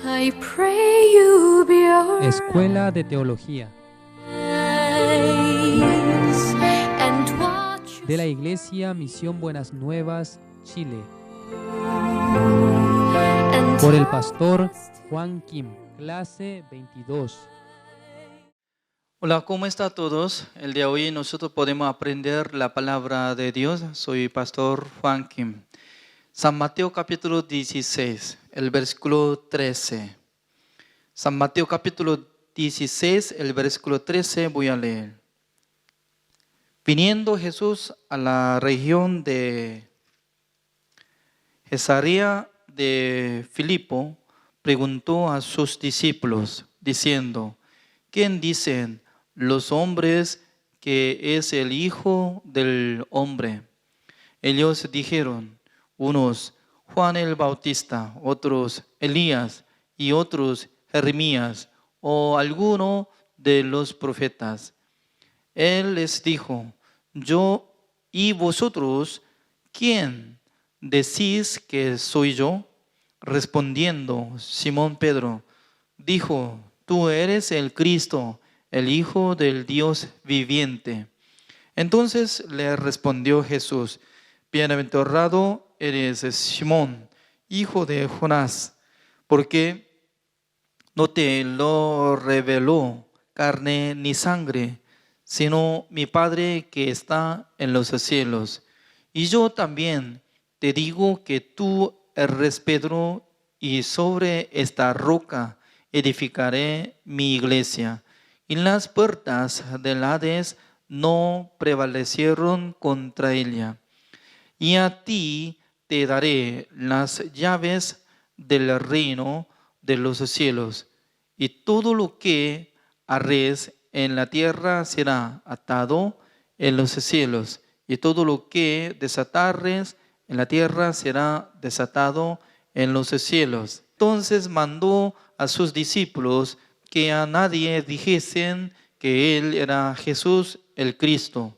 I pray you be our Escuela de Teología eyes and watch de la Iglesia Misión Buenas Nuevas, Chile, and por el pastor Juan Kim, clase 22. Hola, ¿cómo están todos? El día de hoy nosotros podemos aprender la palabra de Dios. Soy pastor Juan Kim. San Mateo capítulo 16, el versículo 13. San Mateo capítulo 16, el versículo 13 voy a leer. Viniendo Jesús a la región de Cesarea de Filipo, preguntó a sus discípulos, diciendo: ¿quién dicen los hombres que es el Hijo del Hombre? Ellos dijeron, unos Juan el Bautista, otros Elías y otros Jeremías o alguno de los profetas. Él les dijo, yo y vosotros, ¿quién decís que soy yo? Respondiendo Simón Pedro, dijo, tú eres el Cristo, el Hijo del Dios viviente. Entonces le respondió Jesús, bienaventurado eres Simón, hijo de Jonás, porque no te lo reveló carne ni sangre, sino mi Padre que está en los cielos. Y yo también te digo que tú eres Pedro, y sobre esta roca edificaré mi iglesia, y las puertas del Hades no prevalecieron contra ella. Y a ti te daré las llaves del reino de los cielos, y todo lo que harés en la tierra será atado en los cielos, y todo lo que desatares en la tierra será desatado en los cielos. Entonces mandó a sus discípulos que a nadie dijesen que él era Jesús el Cristo.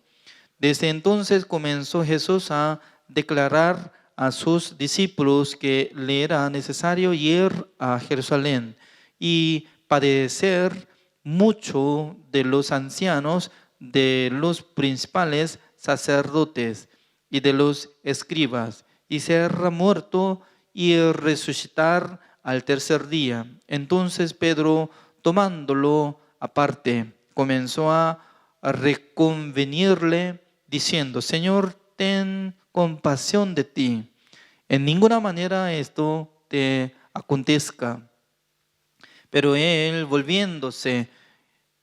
Desde entonces comenzó Jesús a declarar a sus discípulos que le era necesario ir a Jerusalén y padecer mucho de los ancianos, de los principales sacerdotes y de los escribas, y ser muerto y resucitar al tercer día. Entonces Pedro, tomándolo aparte, comenzó a reconvenirle, diciendo, Señor, ten compasión de ti. En ninguna manera esto te acontezca. Pero él, volviéndose,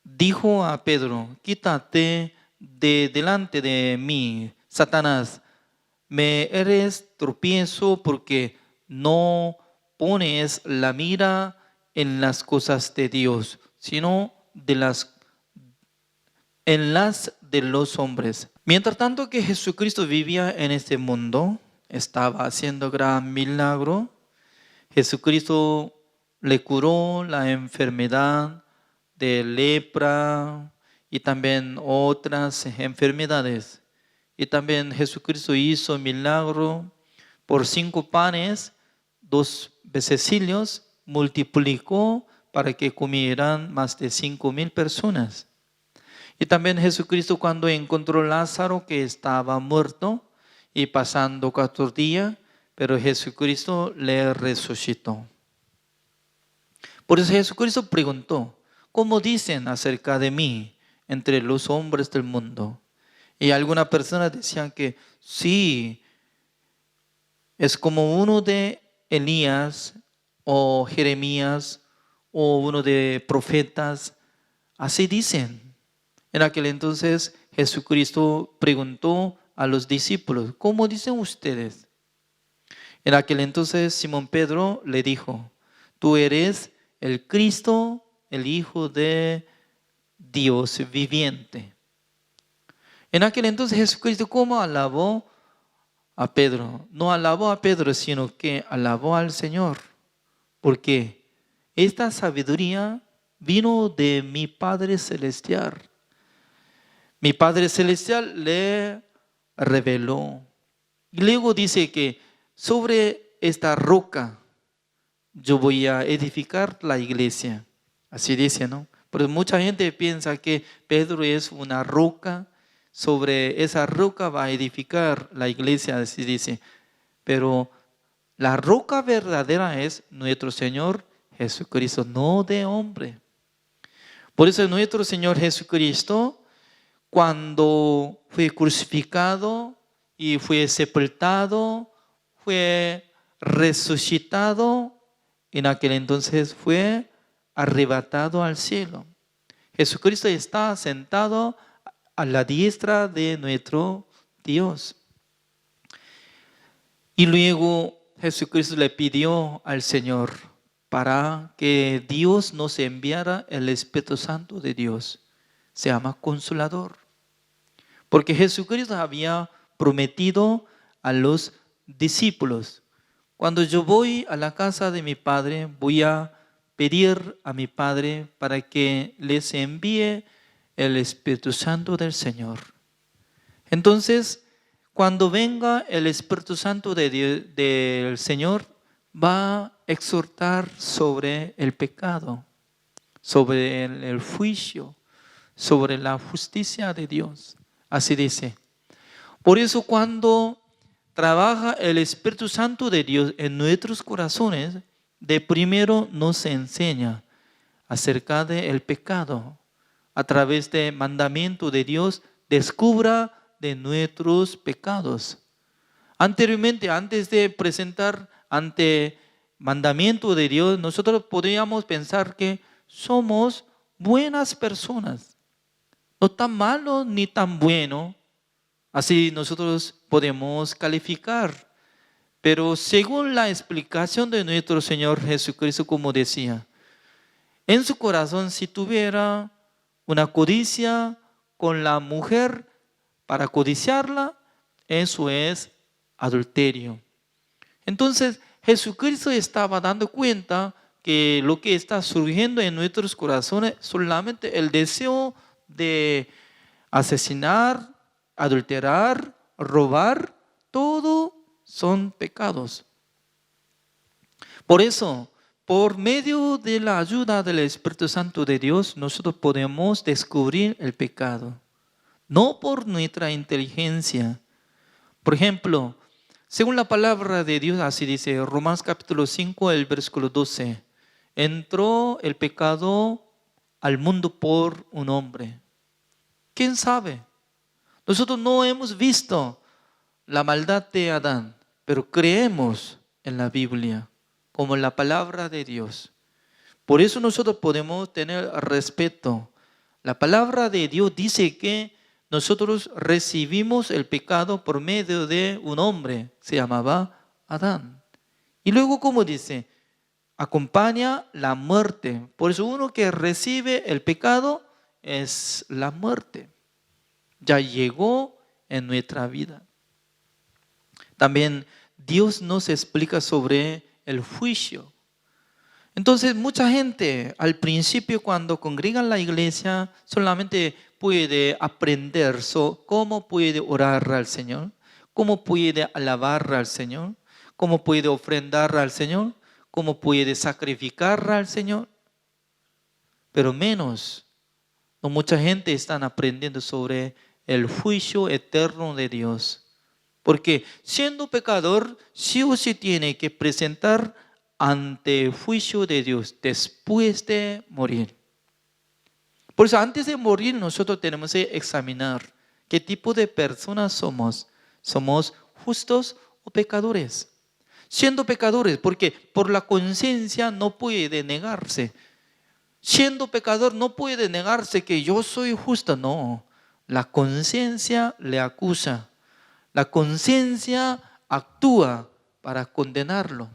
dijo a Pedro, quítate de delante de mí, Satanás, me eres tropiezo porque no pones la mira en las cosas de Dios, sino en las de los hombres. Mientras tanto que Jesucristo vivía en este mundo, estaba haciendo gran milagro. Jesucristo le curó la enfermedad de lepra y también otras enfermedades. Y también Jesucristo hizo milagro por 5 panes, 2 pececillos, multiplicó para que comieran más de 5,000 personas. Y también Jesucristo, cuando encontró a Lázaro que estaba muerto y pasando 4 días, pero Jesucristo le resucitó. Por eso Jesucristo preguntó, ¿cómo dicen acerca de mí entre los hombres del mundo? Y algunas personas decían que sí, es como uno de Elías o Jeremías o uno de profetas. Así dicen. En aquel entonces Jesucristo preguntó a los discípulos, ¿cómo dicen ustedes? En aquel entonces Simón Pedro le dijo, tú eres el Cristo, el Hijo de Dios viviente. En aquel entonces Jesucristo, ¿cómo alabó a Pedro? No alabó a Pedro, sino que alabó al Señor. Porque esta sabiduría vino de mi Padre Celestial. Mi Padre Celestial le reveló. Y luego dice que sobre esta roca yo voy a edificar la iglesia. Así dice, ¿no? Pero mucha gente piensa que Pedro es una roca, sobre esa roca va a edificar la iglesia, así dice. Pero la roca verdadera es nuestro Señor Jesucristo, no de hombre. Por eso nuestro Señor Jesucristo, cuando fue crucificado y fue sepultado, fue resucitado, en aquel entonces fue arrebatado al cielo. Jesucristo está sentado a la diestra de nuestro Dios. Y luego Jesucristo le pidió al Señor para que Dios nos enviara el Espíritu Santo de Dios. Se llama Consolador. Porque Jesucristo había prometido a los discípulos: cuando yo voy a la casa de mi Padre, voy a pedir a mi Padre para que les envíe el Espíritu Santo del Señor. Entonces, cuando venga el Espíritu Santo del Señor, va a exhortar sobre el pecado, sobre el juicio, sobre la justicia de Dios. Así dice. Por eso cuando trabaja el Espíritu Santo de Dios en nuestros corazones, de primero nos enseña acerca del pecado. A través del mandamiento de Dios, descubra de nuestros pecados. Anteriormente, antes de presentar ante mandamiento de Dios, nosotros podríamos pensar que somos buenas personas, no tan malos ni tan buenos. Así nosotros podemos calificar. Pero según la explicación de nuestro Señor Jesucristo, como decía, en su corazón si tuviera una codicia con la mujer para codiciarla, eso es adulterio. Entonces Jesucristo estaba dando cuenta que lo que está surgiendo en nuestros corazones, solamente el deseo de asesinar, adulterar, robar, todo son pecados. Por eso, por medio de la ayuda del Espíritu Santo de Dios, nosotros podemos descubrir el pecado. No por nuestra inteligencia. Por ejemplo, según la palabra de Dios, así dice Romanos capítulo 5, el versículo 12. Entró el pecado al mundo por un hombre. ¿Quién sabe? Nosotros no hemos visto la maldad de Adán, pero creemos en la Biblia como la palabra de Dios. Por eso nosotros podemos tener respeto. La palabra de Dios dice que nosotros recibimos el pecado por medio de un hombre, se llamaba Adán. Y luego, como dice, acompaña la muerte. Por eso uno que recibe el pecado es la muerte. Ya llegó en nuestra vida. También Dios nos explica sobre el juicio. Entonces mucha gente al principio cuando congregan la iglesia solamente puede aprender cómo puede orar al Señor, cómo puede alabar al Señor, cómo puede ofrendar al Señor, cómo puede sacrificar al Señor. Pero menos, no mucha gente está aprendiendo sobre el juicio eterno de Dios. Porque siendo pecador, sí o sí tiene que presentar ante el juicio de Dios después de morir. Por eso antes de morir nosotros tenemos que examinar qué tipo de personas somos. ¿Somos justos o pecadores? Siendo pecadores, porque por la conciencia no puede negarse. Siendo pecador no puede negarse que yo soy justo. No, la conciencia le acusa. La conciencia actúa para condenarlo.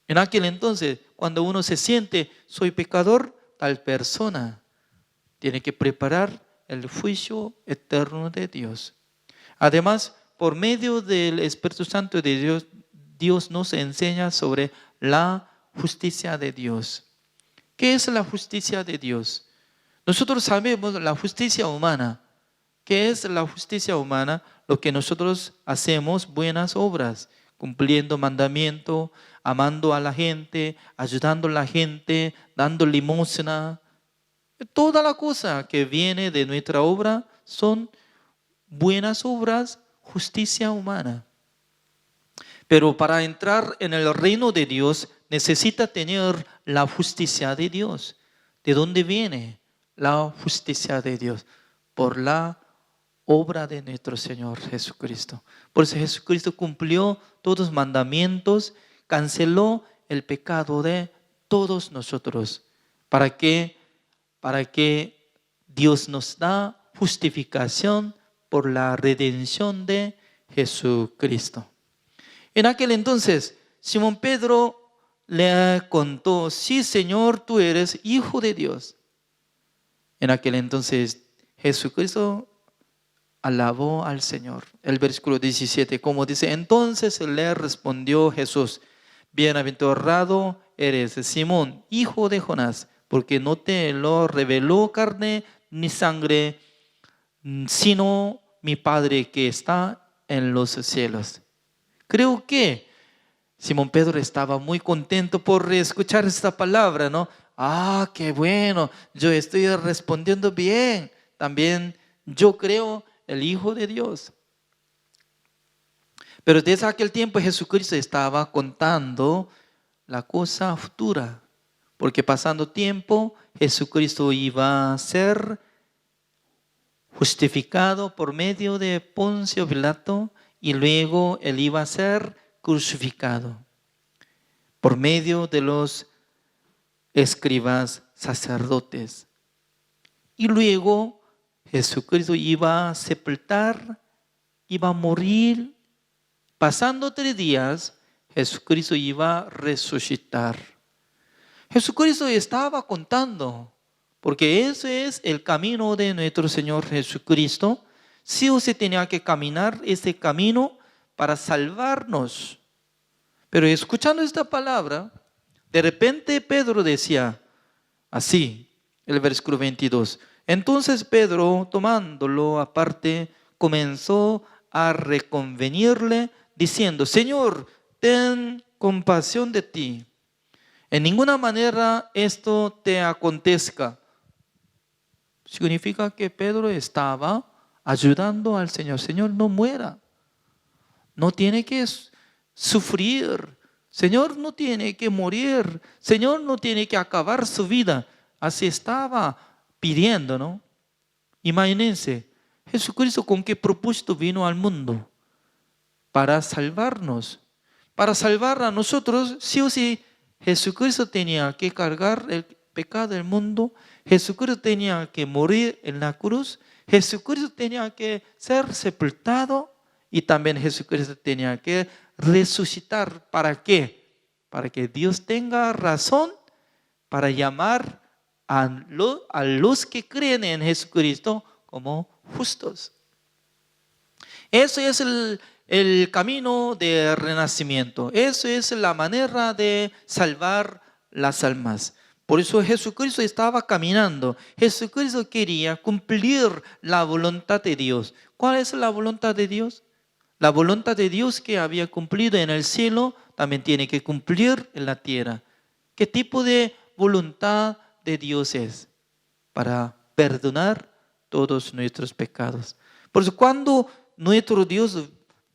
En aquel entonces, cuando uno se siente, soy pecador, tal persona tiene que preparar el juicio eterno de Dios. Además, por medio del Espíritu Santo de Dios, Dios nos enseña sobre la justicia de Dios. ¿Qué es la justicia de Dios? Nosotros sabemos la justicia humana. ¿Qué es la justicia humana? Lo que nosotros hacemos buenas obras, cumpliendo mandamiento, amando a la gente, ayudando a la gente, dando limosna. Toda la cosa que viene de nuestra obra son buenas obras, justicia humana. Pero para entrar en el reino de Dios necesita tener la justicia de Dios. ¿De dónde viene la justicia de Dios? Por la obra de nuestro Señor Jesucristo. Por eso Jesucristo cumplió todos los mandamientos, canceló el pecado de todos nosotros. ¿Para qué? Para que Dios nos da justificación por la redención de Jesucristo. En aquel entonces, Simón Pedro le contó: sí, Señor, tú eres Hijo de Dios. En aquel entonces, Jesucristo alabó al Señor. El versículo 17, como dice: entonces le respondió Jesús: bienaventurado eres, Simón, hijo de Jonás, porque no te lo reveló carne ni sangre, sino mi Padre que está en los cielos. Creo que Simón Pedro estaba muy contento por escuchar esta palabra, ¿no? Ah, qué bueno, yo estoy respondiendo bien. También yo creo el Hijo de Dios. Pero desde aquel tiempo Jesucristo estaba contando la cosa futura, porque pasando tiempo Jesucristo iba a ser justificado por medio de Poncio Pilato y luego él iba a ser crucificado por medio de los escribas sacerdotes. Y luego Jesucristo iba a sepultar, iba a morir. Pasando 3 días, Jesucristo iba a resucitar. Jesucristo estaba contando, porque ese es el camino de nuestro Señor Jesucristo. Sí o sí tenía que caminar ese camino para salvarnos. Pero escuchando esta palabra, de repente Pedro decía así, el versículo 22. Entonces Pedro, tomándolo aparte, comenzó a reconvenirle, diciendo: Señor, ten compasión de ti. En ninguna manera esto te acontezca. Significa que Pedro estaba ayudando al Señor. Señor, no muera. No tiene que sufrir. Señor, no tiene que morir. Señor, no tiene que acabar su vida. Así estaba pidiendo, ¿no? Imagínense, Jesucristo con qué propósito vino al mundo. Para salvarnos. Para salvar a nosotros, sí o sí, Jesucristo tenía que cargar el pecado del mundo. Jesucristo tenía que morir en la cruz. Jesucristo tenía que ser sepultado. Y también Jesucristo tenía que resucitar. ¿Para qué? Para que Dios tenga razón para llamar a los que creen en Jesucristo como justos. Eso es el camino de renacimiento. Eso es la manera de salvar las almas. Por eso Jesucristo estaba caminando. Jesucristo quería cumplir la voluntad de Dios. ¿Cuál es la voluntad de Dios? La voluntad de Dios que había cumplido en el cielo también tiene que cumplir en la tierra. ¿Qué tipo de voluntad de Dios es? Para perdonar todos nuestros pecados. Por eso cuando nuestro Dios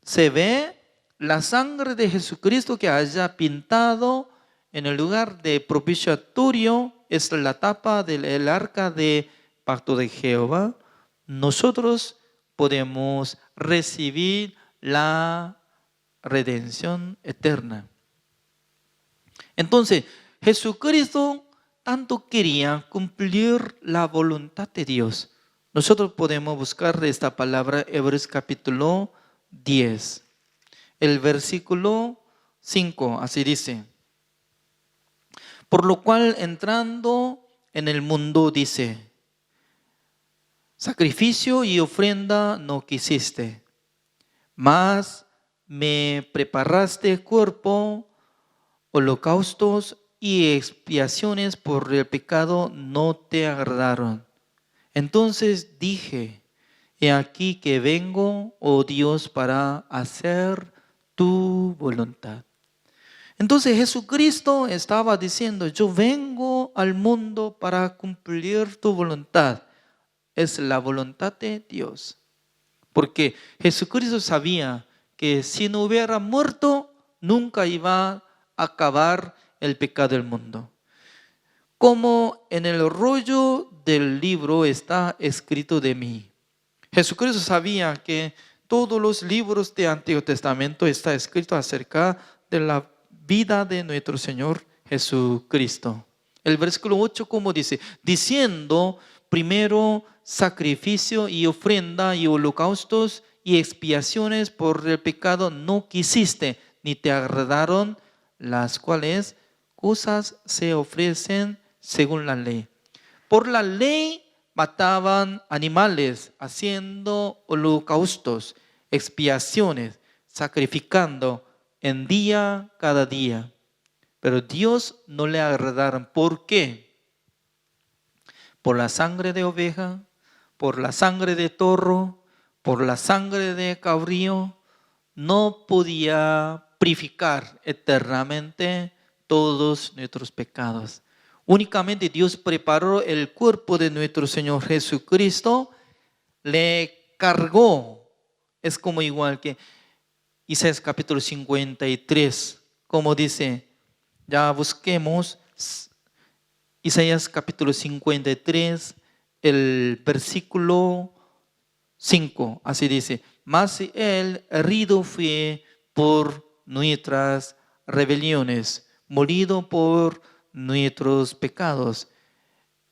se ve, la sangre de Jesucristo que haya pintado en el lugar de propiciatorio, es la tapa del arca de pacto de Jehová, nosotros podemos recibir la redención eterna. Entonces, Jesucristo tanto quería cumplir la voluntad de Dios. Nosotros podemos buscar esta palabra, Hebreos capítulo 10. El versículo 5, así dice: por lo cual, entrando en el mundo, dice: sacrificio y ofrenda no quisiste, mas me preparaste cuerpo, holocaustos y expiaciones por el pecado no te agradaron. Entonces dije: he aquí que vengo, oh Dios, para hacer tu voluntad. Entonces Jesucristo estaba diciendo, yo vengo al mundo para cumplir tu voluntad. Es la voluntad de Dios. Porque Jesucristo sabía que si no hubiera muerto, nunca iba a acabar el pecado del mundo. Como en el rollo del libro está escrito de mí. Jesucristo sabía que todos los libros del Antiguo Testamento está escrito acerca de la vida de nuestro Señor Jesucristo. El versículo 8, como dice, diciendo primero sacrificio y ofrenda y holocaustos y expiaciones por el pecado no quisiste, ni te agradaron, las cuales cosas se ofrecen según la ley. Por la ley mataban animales, haciendo holocaustos, expiaciones, sacrificando en día cada día. Pero Dios no le agradaron. ¿Por qué? Por la sangre de oveja, por la sangre de toro, por la sangre de cabrío, no podía purificar eternamente todos nuestros pecados. Únicamente Dios preparó el cuerpo de nuestro Señor Jesucristo, le cargó. Es como igual que Isaías capítulo 53, como dice, ya busquemos Isaías capítulo 53, el versículo 5, así dice, mas él herido fue por nuestras rebeliones, molido por nuestros pecados.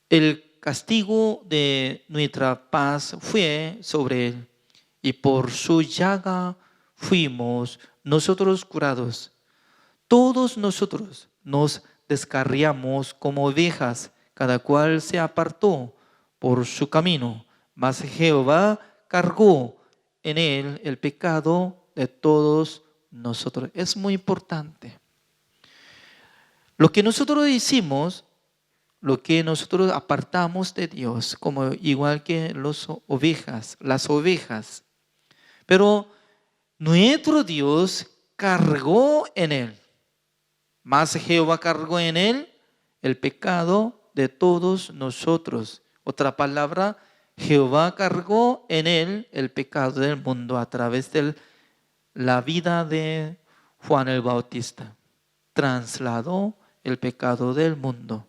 El castigo de nuestra paz fue sobre él, y por su llaga fuimos nosotros curados. Todos nosotros nos descarriamos como ovejas, cada cual se apartó por su camino, mas Jehová cargó en él el pecado de todos nosotros. Es muy importante. Lo que nosotros hicimos, lo que nosotros apartamos de Dios, como igual que las ovejas. Pero nuestro Dios cargó en él. Mas Jehová cargó en él el pecado de todos nosotros. Otra palabra, Jehová cargó en él el pecado del mundo a través de la vida de Juan el Bautista. Trasladó el pecado del mundo.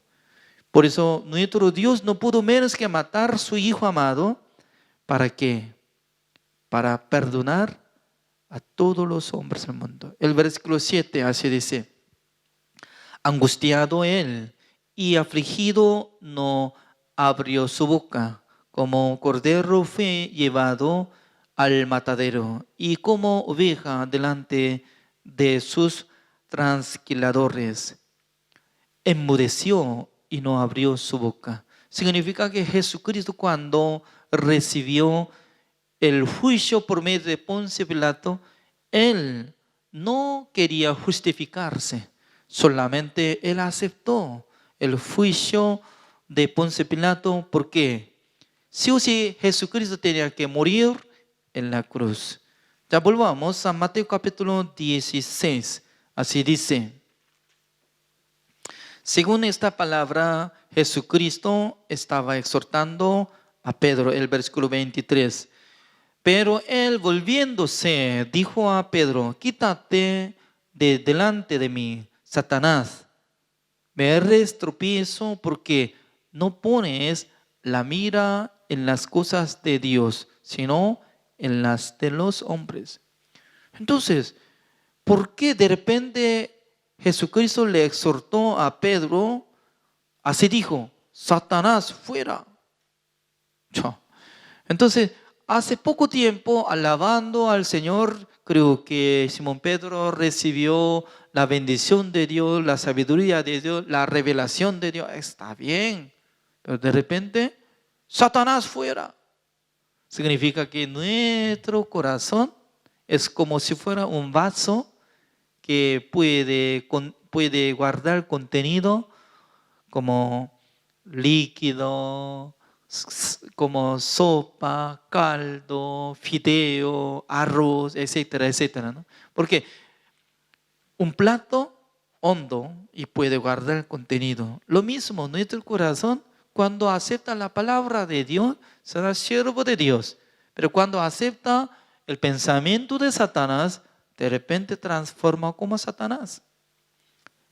Por eso nuestro Dios no pudo menos que matar a su Hijo amado. ¿Para qué? Para perdonar a todos los hombres del mundo. El versículo 7 así dice, angustiado él y afligido no abrió su boca, como cordero fue llevado al matadero y como oveja delante de sus trasquiladores. Enmudeció y no abrió su boca. Significa que Jesucristo, cuando recibió el juicio por medio de Poncio Pilato, él no quería justificarse, solamente él aceptó el juicio de Poncio Pilato. ¿Por qué? Sí o sí Jesucristo tenía que morir en la cruz. Ya volvamos a Mateo capítulo 16. Así dice. Según esta palabra, Jesucristo estaba exhortando a Pedro, el versículo 23. Pero él, volviéndose, dijo a Pedro, quítate de delante de mí, Satanás. Me eres tropiezo porque no pones la mira en las cosas de Dios, sino en las de los hombres. Entonces, ¿por qué de repente Jesucristo le exhortó a Pedro? Así dijo, Satanás, fuera. Entonces, hace poco tiempo, alabando al Señor, creo que Simón Pedro recibió la bendición de Dios, la sabiduría de Dios, la revelación de Dios. Está bien, pero de repente, Satanás, fuera. Significa que nuestro corazón es como si fuera un vaso que puede guardar contenido como líquido, como sopa, caldo, fideo, arroz, etcétera, etcétera, ¿no? Porque un plato hondo y puede guardar el contenido. Lo mismo, nuestro corazón, cuando acepta la palabra de Dios, será siervo de Dios. Pero cuando acepta el pensamiento de Satanás, de repente transforma como Satanás.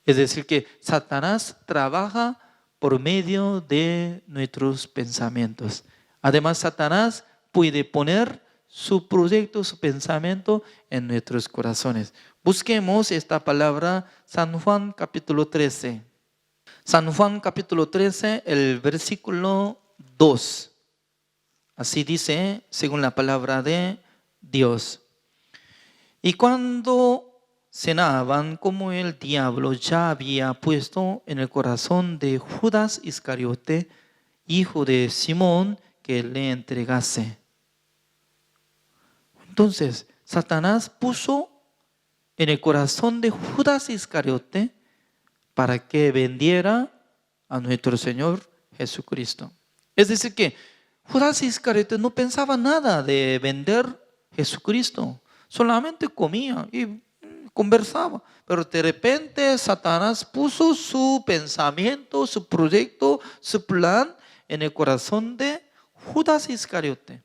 Es decir, que Satanás trabaja por medio de nuestros pensamientos. Además, Satanás puede poner su proyecto, su pensamiento en nuestros corazones. Busquemos esta palabra, San Juan capítulo 13. San Juan capítulo 13, el versículo 2. Así dice, según la palabra de Dios. Y cuando cenaban, como el diablo ya había puesto en el corazón de Judas Iscariote, hijo de Simón, que le entregase. Entonces, Satanás puso en el corazón de Judas Iscariote para que vendiera a nuestro Señor Jesucristo. Es decir, que Judas Iscariote no pensaba nada de vender Jesucristo, solamente comía y conversaba. Pero de repente Satanás puso su pensamiento, su proyecto, su plan en el corazón de Judas Iscariote.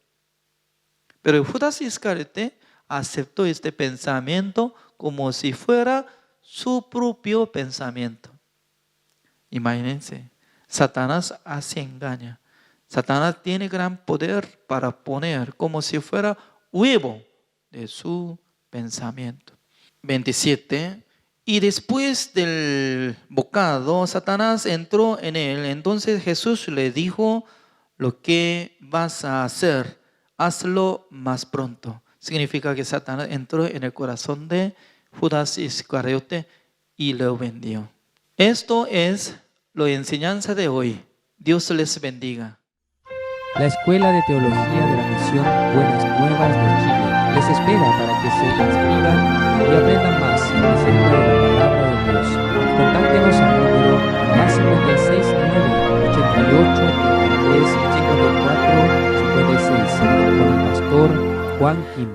Pero Judas Iscariote aceptó este pensamiento como si fuera su propio pensamiento. Imagínense, Satanás así engaña. Satanás tiene gran poder para poner como si fuera huevo de su pensamiento. 27. Y después del bocado, Satanás entró en él. Entonces Jesús le dijo: lo que vas a hacer, hazlo más pronto. Significa que Satanás entró en el corazón de Judas Iscariote y lo vendió. Esto es la enseñanza de hoy. Dios les bendiga. La Escuela de Teología de la Misión Buenas Nuevas de Chile les espera para que se inscriban y aprendan más acerca de la palabra de Dios. Contáctenos al número +56 988 33 54 56 con el pastor Juan Kim.